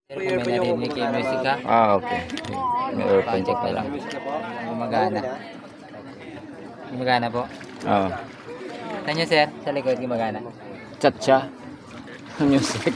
Pero kung may narinig yung music ha, Okay. May earphone check pa lang. gumagana. Gumagana po. Oo. Saan nyo sir? Sa likod gumagana. Cha-cha. Music.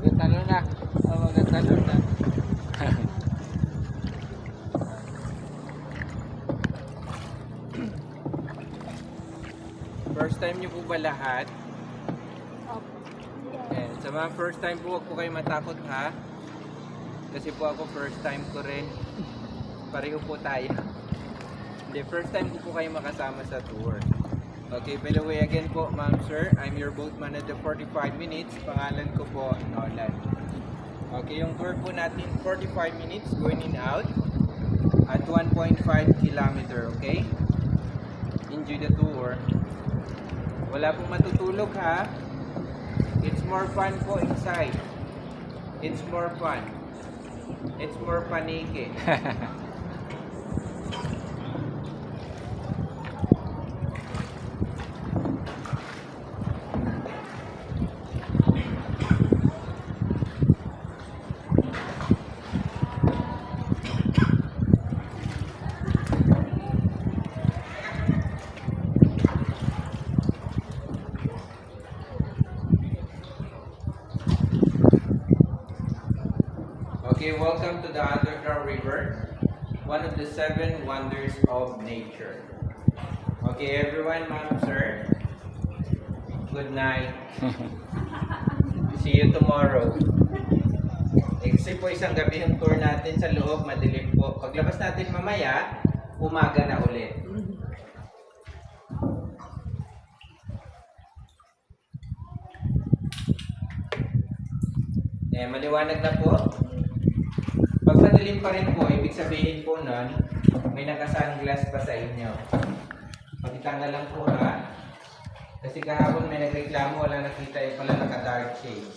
Magtalo na. Magtalo na. First time niyo po ba lahat? Okay. Sa mga first time po, huwag po kayo matakot ha. Kasi po ako first time ko rin. Pareho po tayo. Hindi, first time ko po kayo makasama sa tour. Okay, by the way, again po, ma'am, sir, I'm your boatman at the 45 minutes. Pangalan ko po, Nolan. Okay, yung tour po natin, 45 minutes, going in out at 1.5 kilometer, okay? Enjoy the tour. Wala pong matutulog, ha? It's more fun po inside. It's more fun. It's more paniki. Okay, welcome to the Underground River, one of the 7 wonders of nature. Okay, everyone, ma'am, sir, good night. See you tomorrow. Kasi po isang gabi yung tour natin sa loob, madilim po. Paglabas natin mamaya, umaga na ulit. Maliwanag na po. Pag madilim pa rin po, ibig sabihin po nun, may naka-sunglass pa sa inyo. Pagitanga lang po ha. Kasi kahapon may nagreklamo, wala nakita yung pala naka-dark shades.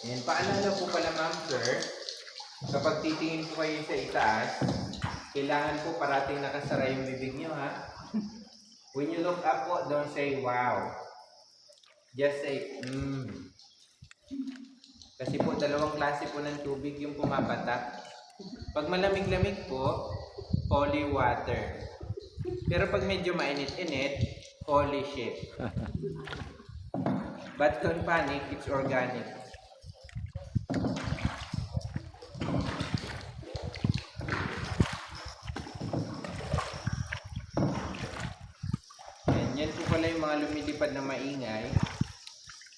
Yan, paalala po pala ma'am sir, kapag titingin po kayo sa itaas, kailangan po parating nakasara yung bibig nyo ha. When you look up po, don't say wow. Just say, Kasi po, dalawang klase po ng tubig yung pumapatak. Pag malamig-lamig po, holy water. Pero pag medyo mainit-init, holy shit. But don't panic, it's organic. Yan po pala yung mga lumilipad na maingay.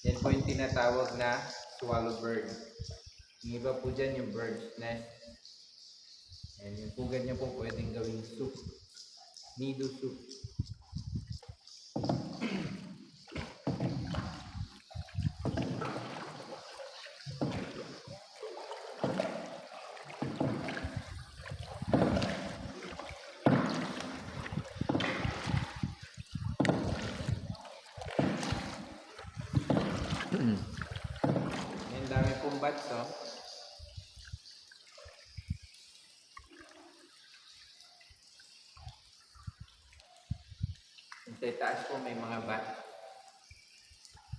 Yan po yung tinatawag na swallow bird. Yung iba po dyan yung bird's nest. And yung pugad niya po pwedeng gawing soup. Nido soup. Yung dami pong bats, oh. Sa taas po may mga bat.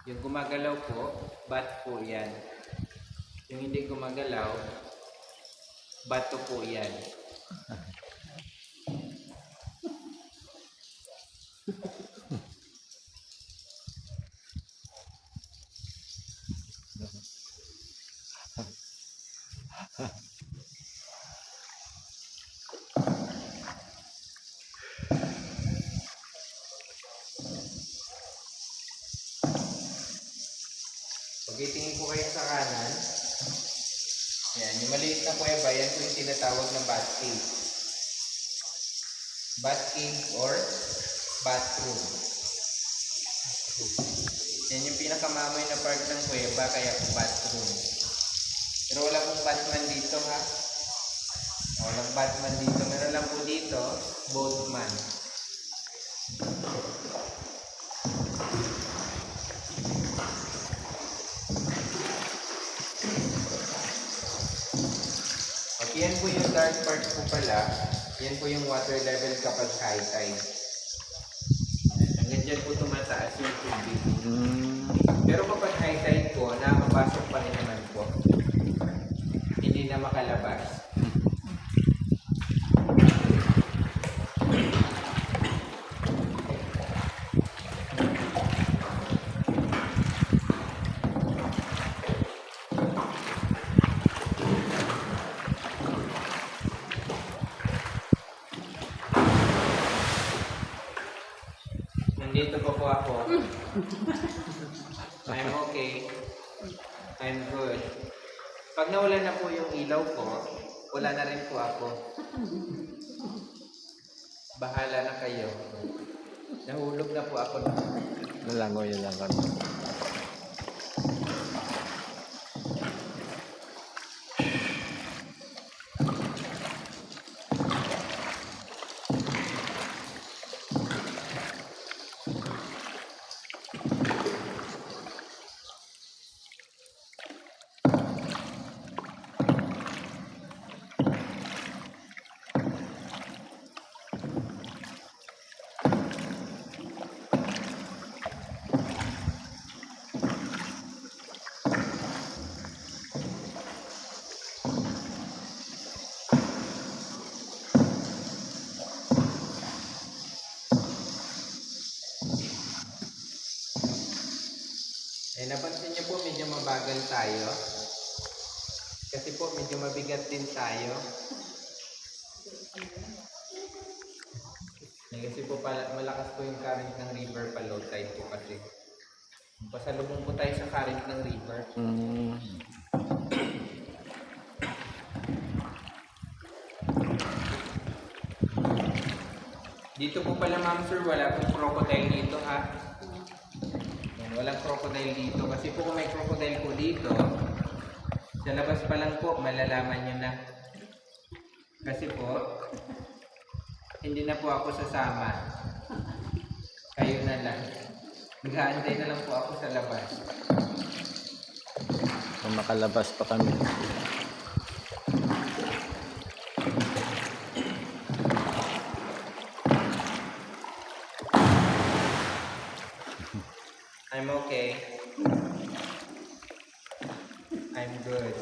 Yung gumagalaw po, bat po yan. Yung hindi gumagalaw, bato po yan. Pagkitingin po kayo sa kanan, yan, yung maliit na kuweba, yan po yung tinatawag na bat cave. Bat cave or bathroom. Yan yung pinakamamoy na part ng kuweba, kaya po bathroom. Pero wala pong Batman dito ha. Walang Batman dito. Meron lang po dito, boatman. Okay, yan po yung dark part po pala. Yan po yung water level kapag high tide. Hanggang dyan po tumataas yung tubig. Pero kapag high tide po, nakakapasok pa rin naman po. Hindi na makalabas. Nandito pa po ako. I'm okay. I'm good. Pag nawala na po yung ilaw ko, wala na rin po ako. Bahala na kayo. Nahulog na po ako. Nalangoy lang kami. Napansin niyo po medyo mabagal tayo. Kasi po medyo mabigat din tayo. Kasi po malakas po yung current ng river pa low tide po kasi. Pasalubong po tayo sa current ng river. Dito po pala ma'am sir, wala pong crocodile dito ha. Walang crocodile dito kasi po kung may crocodile po dito sa labas pa lang po malalaman nyo na kasi po hindi na po ako sasama, kayo na lang, nag-aantay na lang po ako sa labas. Kung makalabas pa kami. I'm okay. I'm good.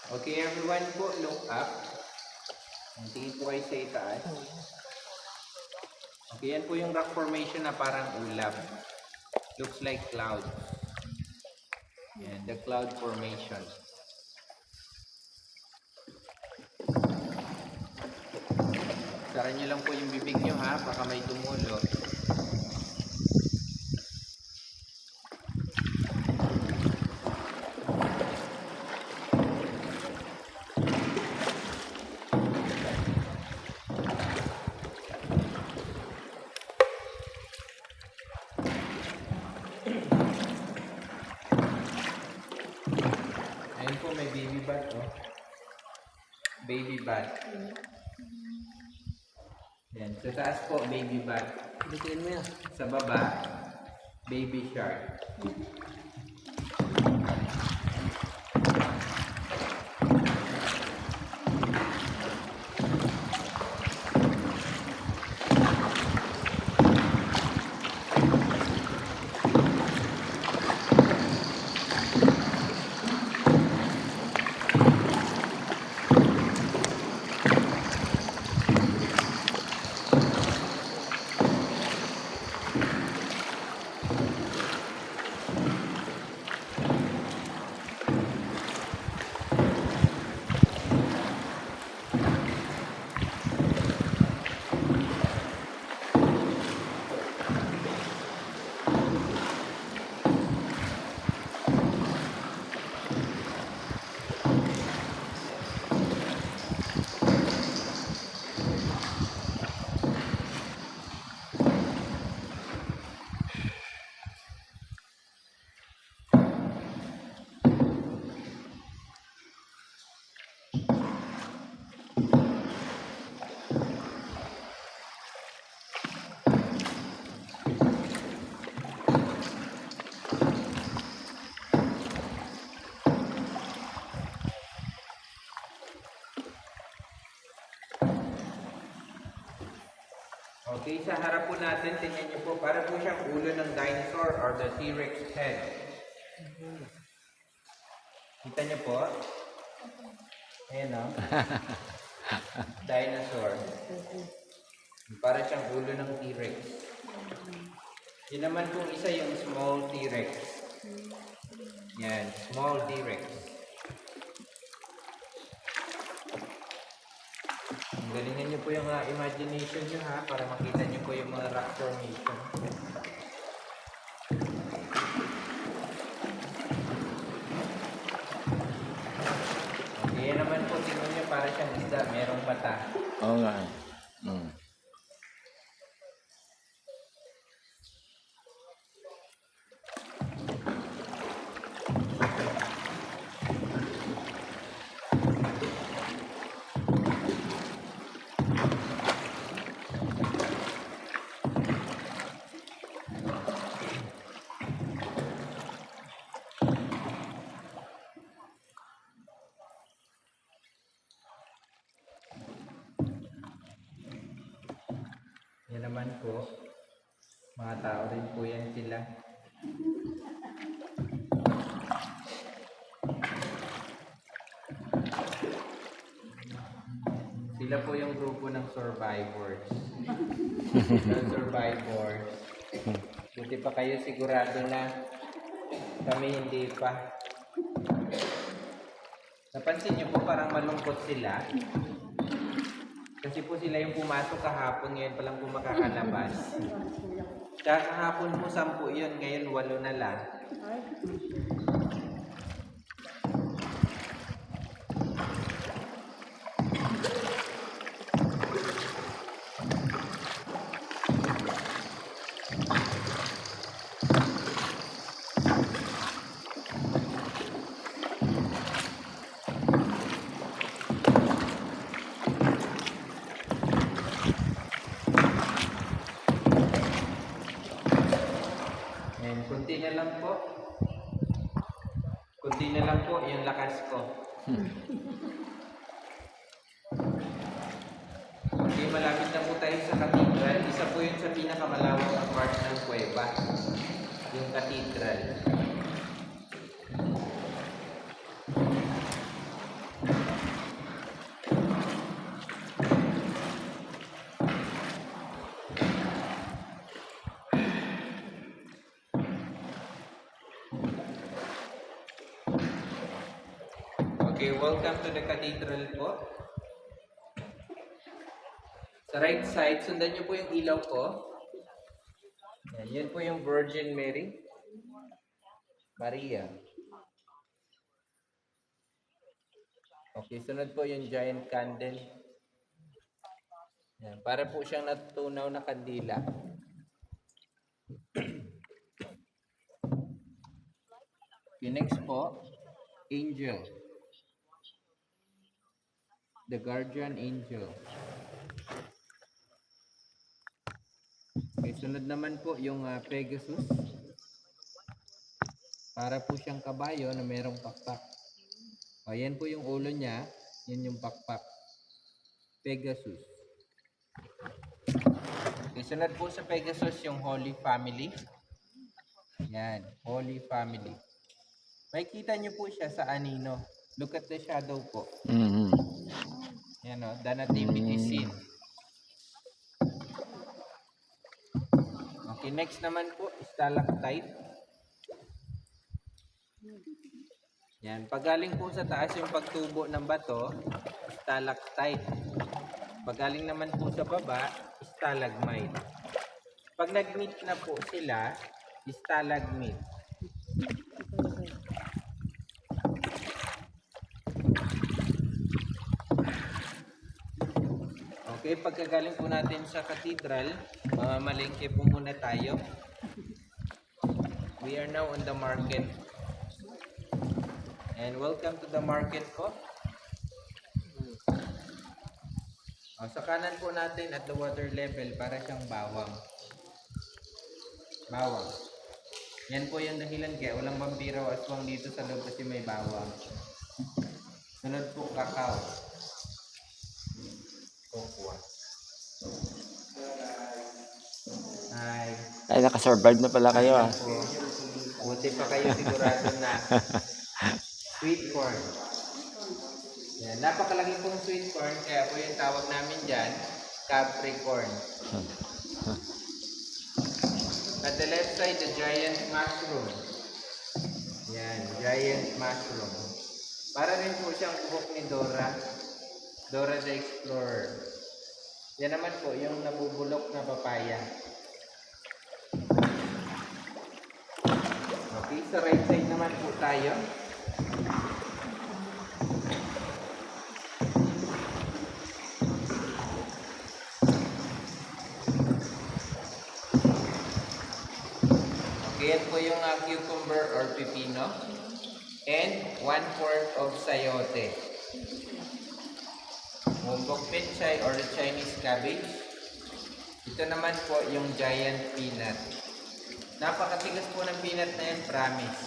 Okay everyone po, look up. Tingin po kayo sa itaas. Okay, yan po yung rock formation na parang ulap. Looks like cloud. Yan, the cloud formation. Sara nyo lang po yung bibig nyo ha, baka may tumulo. Ayun po, may baby bat, oh. Baby bat. Yan, sa taas po, baby bat. Bitiin mo yan. Sa baba, baby shark. Okay, sa harap po natin, tingnan niyo po, para po siyang ulo ng dinosaur or the T-Rex head. Kita niyo po? Ayan o. Dinosaur. Para siyang ulo ng T-Rex. Yun naman po isa yung small T-Rex. Yan, small T-Rex. Galingan niyo po yung imagination niyo ha, para makita niyo po yung mga rock formation. Okay, yan naman po, tingnan niyo para siyang isda, merong mata. Oo nga. Mm. Yan naman po, mga tao rin po yan sila. Sila po yung grupo ng survivors. Ng survivors. Buti pa kayo sigurado na kami hindi pa. Napansin niyo po parang malungkot sila. Kasi po sila yung pumasok kahapon, ngayon palang po makakalabas. Tsaka kahapon po 10 yun, ngayon 8 na lang. Ngayon, kunti na lang po. Kunti na lang po yung lakas ko. Okay, malapit na po tayo sa cathedral. Isa po yun sa pinakamalawak na part ng kuweba. Yung cathedral. Okay, welcome to the cathedral po. Sa right side, sundan niyo po yung ilaw ko. Yan po yung Virgin Mary. Maria. Okay, sunod po yung giant candle. Yan, para po siyang natutunaw na kandila. Okay, next po, angel. The guardian angel. Okay, Sunod naman po yung Pegasus. Para po siyang kabayo na merong pakpak. O, yan po yung ulo niya. Yan yung pakpak. Pegasus. Okay, sunod po sa Pegasus yung Holy Family. Yan, Holy Family. Makikita niyo po siya sa anino. Look at the shadow po. Mm-hmm. Yan o, the nativity scene. Okay, next naman po, stalactite. Yan, pag galing po sa taas yung pagtubo ng bato, stalactite. Pag galing naman po sa baba, stalagmite. Pag nag-meet na po sila, stalagmite. Okay, pagkagaling po natin sa cathedral, mamamalengke po muna tayo. We are now on the market. And welcome to the market po. Sa kanan po natin at the water level, para siyang bawang. Bawang. Yan po yung dahilan kaya walang vampiro o aswang dito sa loob kasi may bawang. Sunod po, kakao. Kokwa. Hi. Ay, nakasurvive na pala kayo ah. Po. Buti pa kayo sigurado na. Sweet corn. Yan. Napakalaki pong sweet corn, kaya po yung tawag namin dyan, Capricorn. At the left side, the giant mushroom. Yan, giant mushroom. Para rin po siyang buhok ni Dora. Dora the Explorer. Yan naman po yung nabubulok na papaya. Okay, sa right side naman po tayo. Okay, yan po yung cucumber or pipino. And 1/4 of sayote. Bok pechay or Chinese cabbage. Ito naman po yung giant peanut. Napakatigas po ng peanut na yan, promise.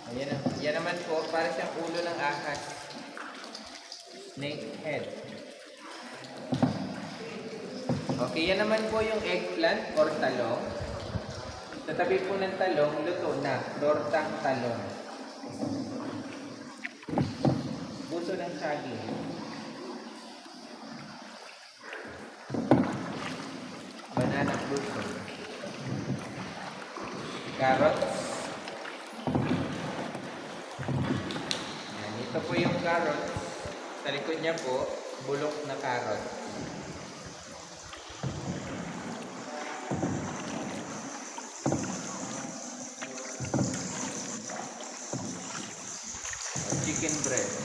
Ayan, yan naman po, para siyang ulo ng ahas. Snake head. Okay, yan naman po yung eggplant or talong. Sa tabi po ng talong, luto na. Tortang talong. Puso ng saging. Banana puso. Carrots. Yan, ito po yung carrots. Sa likod niya po, bulok na carrot. Chicken breast.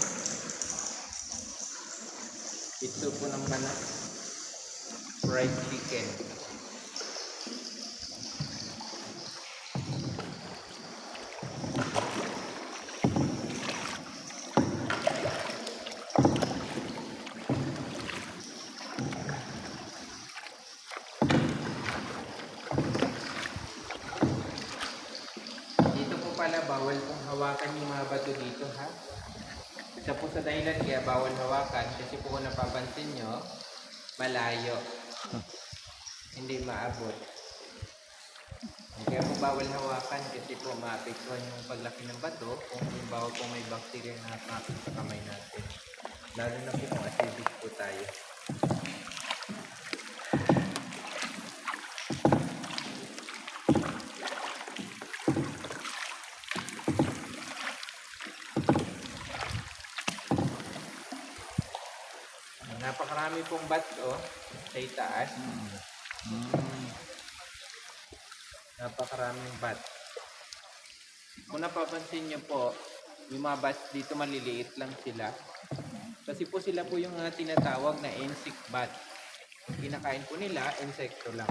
Ito po ng manok. Fried chicken. Dito po pala bawal pong hawakan yung mga bato dito, ha? Isa po sa dahilan kaya bawal hawakan kasi po kung napapansin nyo, malayo. Hindi maabot. Kaya po bawal hawakan kasi po maapektuhan yung paglaki ng bato kung halimbawa po may bacteria na nakakapit sa kamay natin. Lalo na po kung acidic po tayo. Napakarami pong bato sa itaas. Napakaraming bat. Kung napapansin nyo po, yung mga bats dito maliliit lang sila. Kasi po sila po yung tinatawag na insect bat. Kinakain po nila, insekto lang.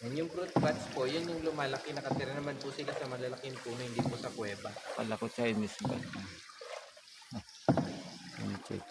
Yan yung fruit bats po, yun yung lumalaki. Nakatira naman po sila sa malalaking puno, hindi po sa kuweba. Pala ko Chinese ba? Check.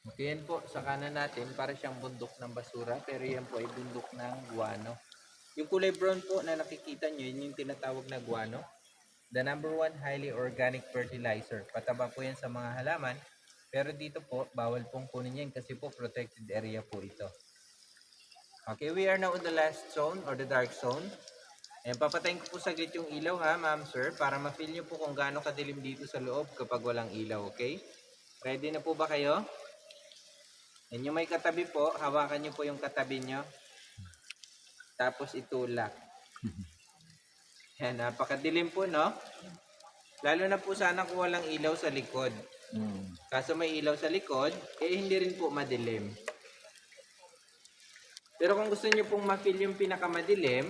Okay, yan po, sa kanan natin, para siyang bundok ng basura, pero yan po ay bundok ng guano. Yung kulay brown po na nakikita nyo, yun yung tinatawag na guano. The number one highly organic fertilizer. Pataba po yan sa mga halaman, pero dito po, bawal pong kunin yan kasi po protected area po ito. Okay, we are now in the last zone or the dark zone. Ayan, papatayin ko po saglit yung ilaw ha, ma'am, sir, para ma-feel nyo po kung gaano kadilim dito sa loob kapag walang ilaw, okay? Ready na po ba kayo? Yan yung may katabi po, hawakan nyo po yung katabi nyo. Tapos itulak. Yan, napakadilim po, no? Lalo na po sana kung walang ilaw sa likod. Kaso may ilaw sa likod, hindi rin po madilim. Pero kung gusto nyo pong ma-feel yung pinakamadilim,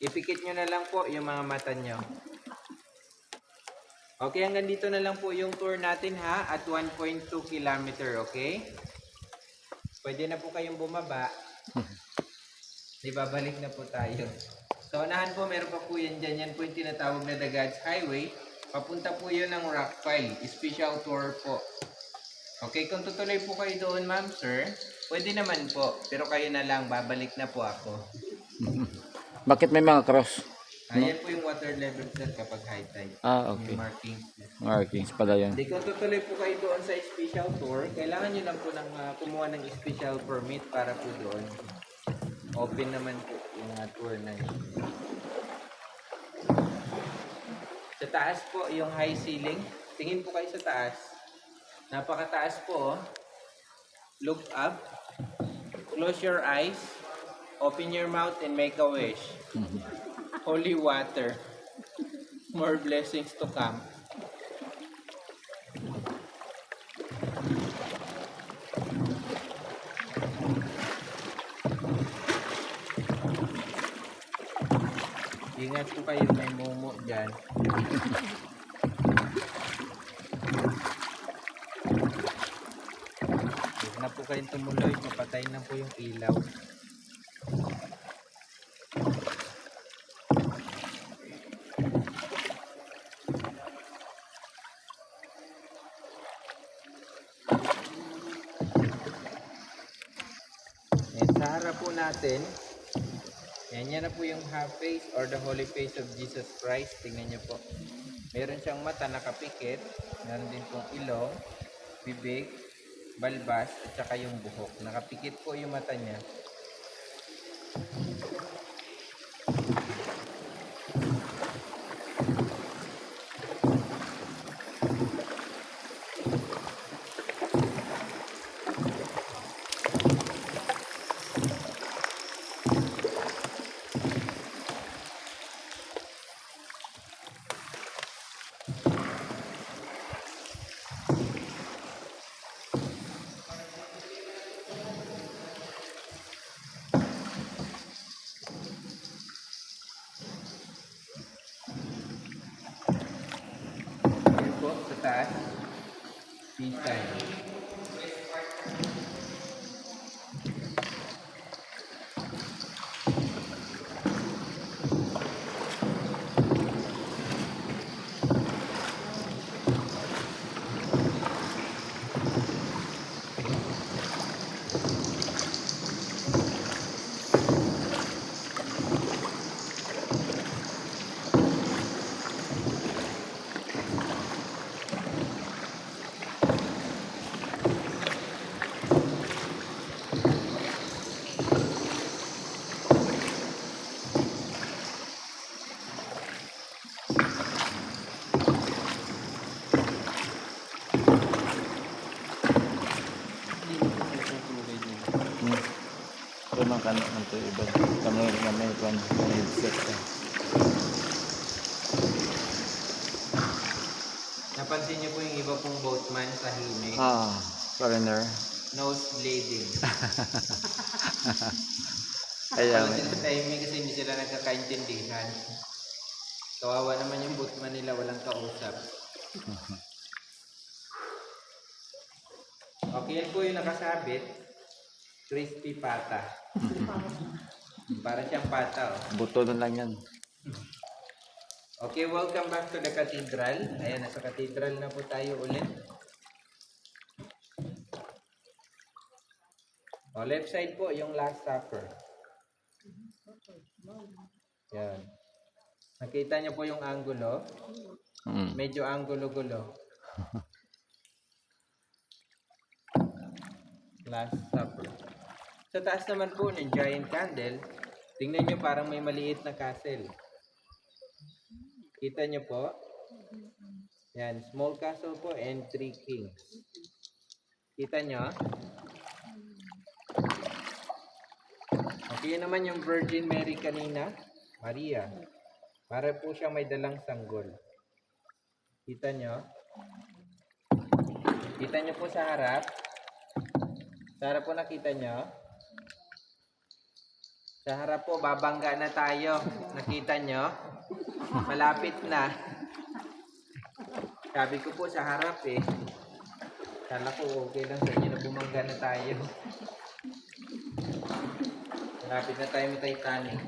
ipikit nyo na lang po yung mga mata nyo. Okay, hanggang dito na lang po yung tour natin ha, at 1.2 kilometer, okay? Pwede na po kayong bumaba. Di babalik na po tayo. So, unahan po, meron pa po yan dyan. Yan po yung tinatawag na The God's Highway. Papunta po yun ng Rockpile. Special tour po. Okay, kung tutuloy po kayo doon, ma'am, sir, pwede naman po. Pero kayo na lang, babalik na po ako. Bakit may mga cross? Ayan po yung water level, sir, kapag high tide. Okay. Yung markings. Markings pala yan. Hindi, kung tutuloy po kayo doon sa special tour, kailangan nyo lang po ng, kumuha ng special permit para po doon. Open naman po yung tour na yun. Sa taas po, yung high ceiling. Tingin po kayo sa taas. Napakataas po. Look up. Close your eyes. Open your mouth and make a wish. Holy water. More blessings to come. Ingat po kayo, may mumu dyan. Huwag na po kayong tumuloy, papatay na po yung ilaw. And sa harap po natin, yan na po yung half face or the holy face of Jesus Christ. Tingnan nyo po. Meron siyang mata nakapikit. Meron din pong ilong, bibig, balbas, at saka yung buhok. Nakapikit po yung mata niya. Yan po, sa taas. Peace time. Ito mga kanak ng ito iba. Kami na may headset ka. Napansin niyo po yung iba pong boatman sa himig. Foreigner. Nose bleeding. Kaya Pala sila tahimik kasi hindi sila nagkakaintindihan. Kawawa naman yung boatman nila, walang kausap. Okay, yan po yung nakasabit. Crispy pata. Para siyang pata, oh. buto na lang yan. Okay, welcome back to the cathedral. Ayan, nasa cathedral na po tayo ulit. O, left side po, yung Last Supper. Yan. Nakita niyo po yung angulo? Mm. Medyo angulo-gulo. Last Supper. Sa taas naman po ng giant candle, tingnan niyo parang may maliit na castle. Kita niyo po? Yan, small castle po and 3 kings. Kita niyo? Okay, yun naman yung Virgin Mary kanina. Maria. Para po siya may dalang sanggol. Kita niyo? Kita niyo po sa harap. Sa harap po nakita niyo? Sa harap po, babangga na tayo. Nakita niyo? Malapit na. Sabi ko po sa harap eh. Kala ko okay lang sa inyo na bumangga na tayo. Malapit na tayo may Titanic.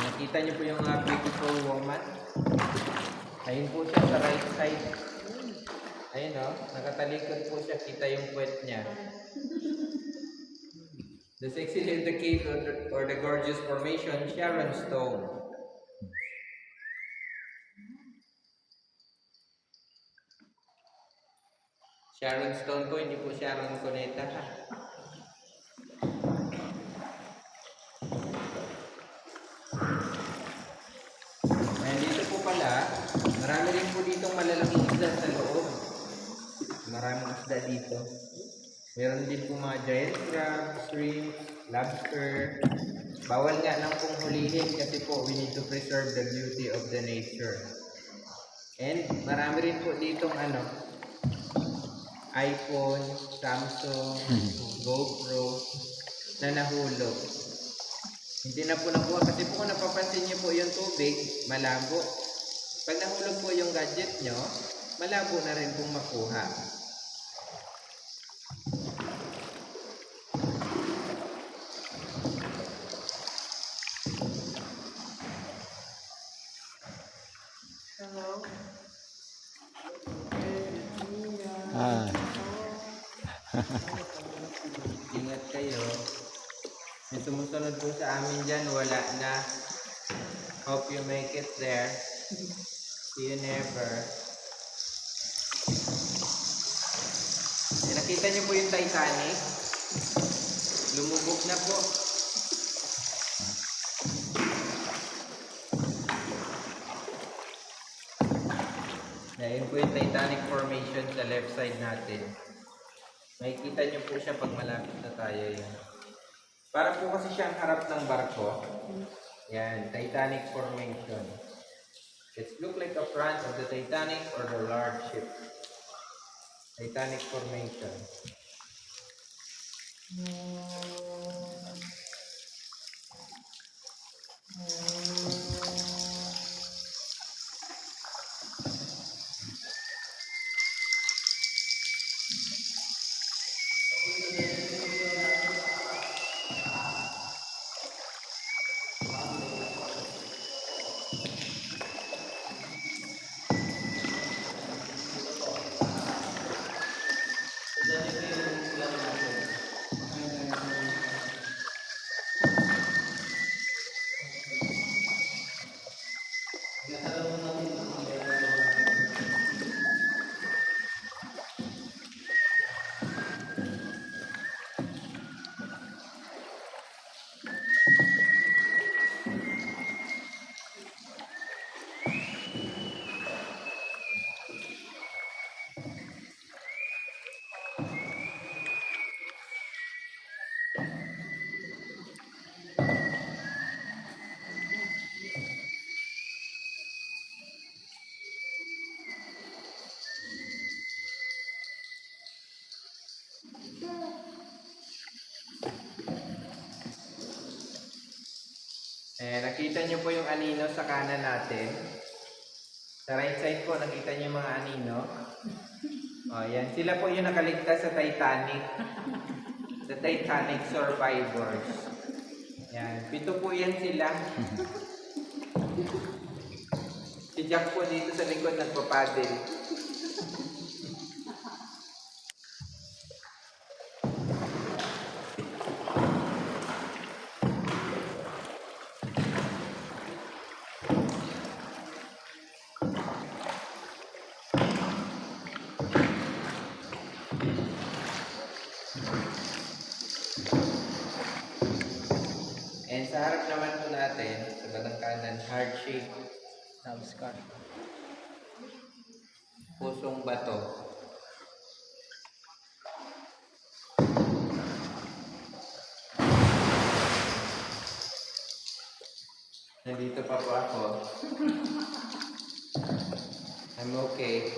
Nakita niyo po yung beautiful woman. Ayun po siya sa right side. Ayun o, nakatalikod po siya. Kita yung puwet niya. The sexy in the cave or the gorgeous formation, Sharon Stone. Sharon Stone po, hindi po Sharon Cuneta ha. Ayan, dito po pala, marami rin po ditong malalaking isda sa loob. Maraming isda dito. Meron din po mga giant crab, shrimp, lobster. Bawal nga lang pong hulihin kasi po we need to preserve the beauty of the nature. And marami rin po ditong iPhone, Samsung, GoPro na nahulog. Hindi na po nakuha kasi po kung napapansin niyo po yung tubig, malabo. Pag nahulog po yung gadget nyo, malabo na rin pong makuha. Ah. Ingat kayo. Yung sumusunod po sa amin dyan, wala na. Hope you make it there. See you never. Nakita niyo po yung Titanic? Lumubog na po. Ayun po yung Titanic formation sa left side natin. Makikita niyo po siya pag malapit na tayo yan. Para po kasi siyang harap ng barko. Yan, Titanic formation. It look like the front of the Titanic or the large ship. Titanic formation. Nakita niyo po yung anino sa kanan natin. Sa right side po, nakita niyo yung mga anino. O, yan. Sila po yung nakaligtas sa Titanic. The Titanic survivors. Yan. 7 po yan sila. Si Si Jack po dito sa likod nagpapadel. And sa harap naman po natin, sa bandang kanan, heart shape, Love scar. pusong bato. Nandito pa po ako. I'm okay.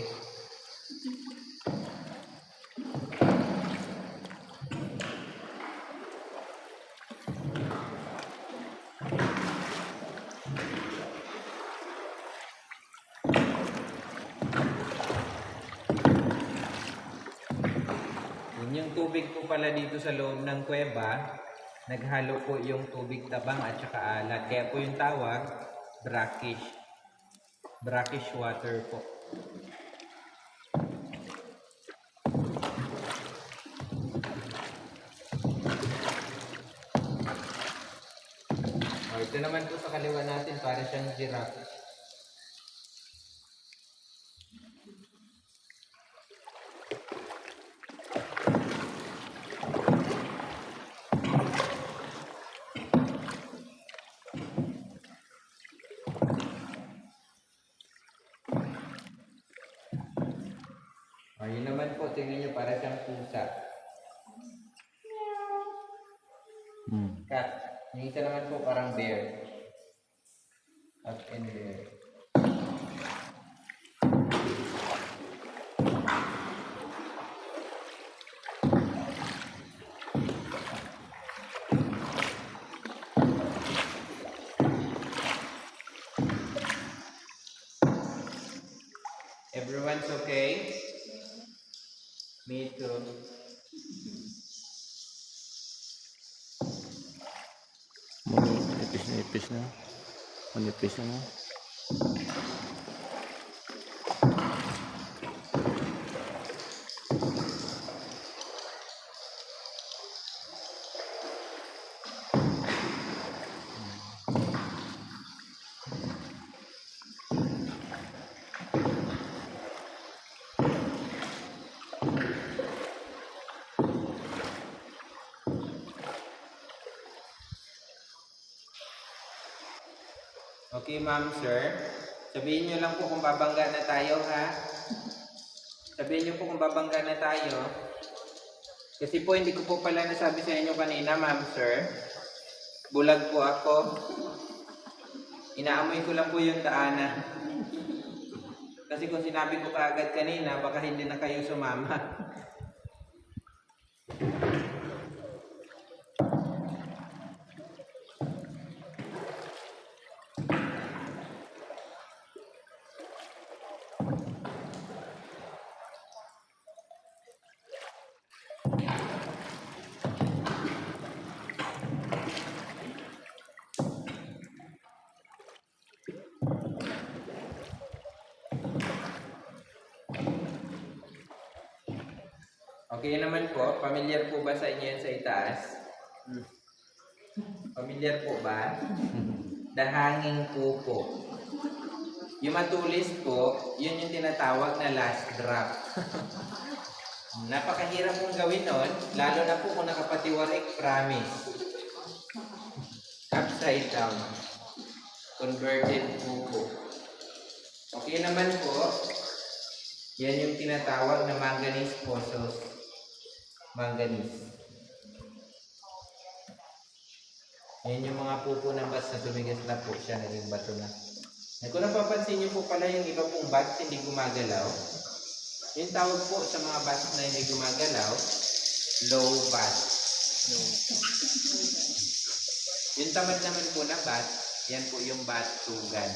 Yun yung tubig po pala dito sa loob ng kuweba. Naghalo po yung tubig tabang at saka alat. Kaya po yung tawag, brackish. Brackish water po. Ito naman po sa kaliwa natin, para siyang giraffe. Yun naman po, tingnan nyo, para siyang pusa. Cat. Yung isa naman po parang bear. Cat and bear. Everyone's okay? Me too. Manipis na. Manipis na. Okay, ma'am, sir. Sabihin nyo lang po kung babangga na tayo, ha? Sabihin nyo po kung babangga na tayo. Kasi po, hindi ko po pala nasabi sa inyo kanina, ma'am, sir. Bulag po ako. Inaamoy ko lang po yung daanan. Kasi kung sinabi ko kaagad kanina, baka hindi na kayo sumama. Okay naman po, familiar po ba sa inyo yan sa itaas? Familiar po ba? Dahanging pupo. Yung matulis po, yun yung tinatawag na last drop. Napakahirap pong gawin nun, lalo na po kung nakapatiwarik, promise. Upside down. Converted pupo. Okay naman po, yan yung tinatawag na manganese fossils. Manganese. Yan yung mga pupo ng bats na tumigas na po siya, naging bato na. Kung napapansin niyo po pala yung iba pong bats hindi gumagalaw, yung tawag po sa mga bats na hindi gumagalaw, low bat. Yung tamad naman po na bat, yan po yung bat tugan.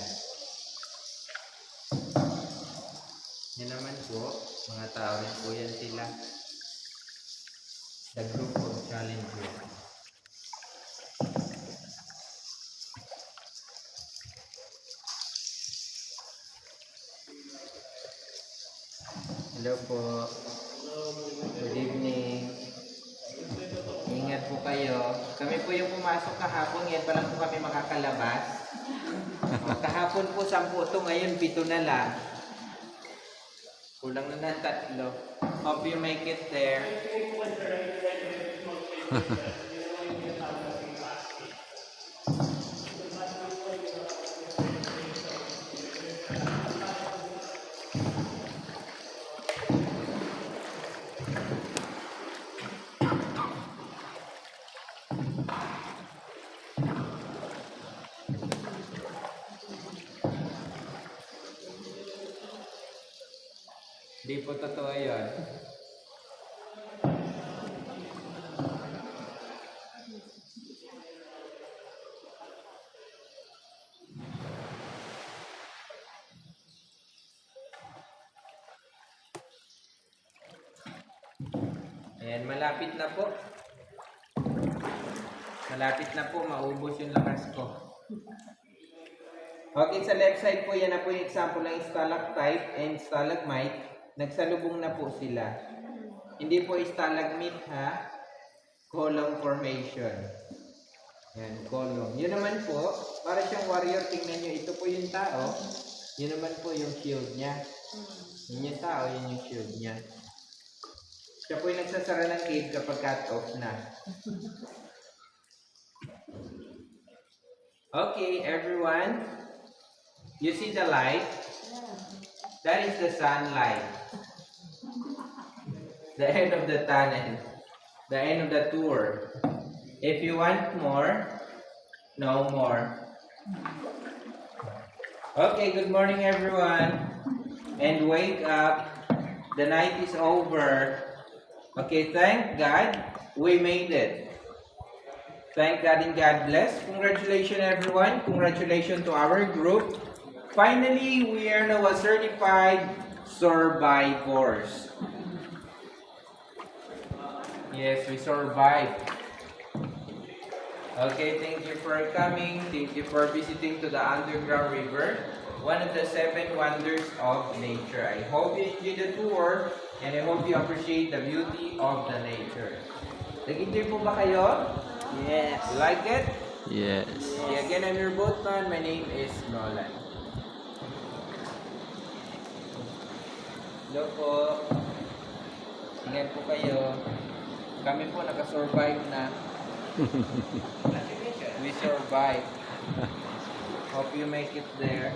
Yan naman po, mga tao rin po yan sila. The group of challenger. Hello po. Good evening. Ingat po kayo. Kami po yung pumasok kahapon. Ngayon pa lang po kami makakalabas. Kahapon po 10 to. Ngayon 7 na lang. Kulang na ng 3. Hope you make it there. Hindi po totoo yun. Ayan, malapit na po. Malapit na po, maubos yung lakas ko. Okay, sa left side po, yan na po yung example ng stalactite and stalagmite. Nagsalubong na po sila. Hindi po stalagmite ha. Column formation. Yan, column. Yun naman po, para siyang warrior, tingnan nyo, ito po yung tao. Yun naman po yung shield niya. Yun yung tao, yun yung shield niya. Siya po yung nagsasara ng cave kapag cut off na. Okay, everyone. You see the light? That is the sunlight. The end of the tunnel. The end of the tour. If you want more, no more. Okay, good morning everyone. And wake up. The night is over. Okay, thank God we made it. Thank God and God bless. Congratulations everyone. Congratulations to our group. Finally, we are now a certified survivors. Yes, we survived. Okay, thank you for coming. Thank you for visiting to the underground river, one of the 7 wonders of nature. I hope you enjoyed the tour and I hope you appreciate the beauty of the nature. Nag-enjoy po ba kayo? Yes. You like it? Yes. Okay, again, I'm your boatman. My name is Nolan. Hello po. Ingat po kayo. Kami po nakasurvive na. We survived. Hope you make it there.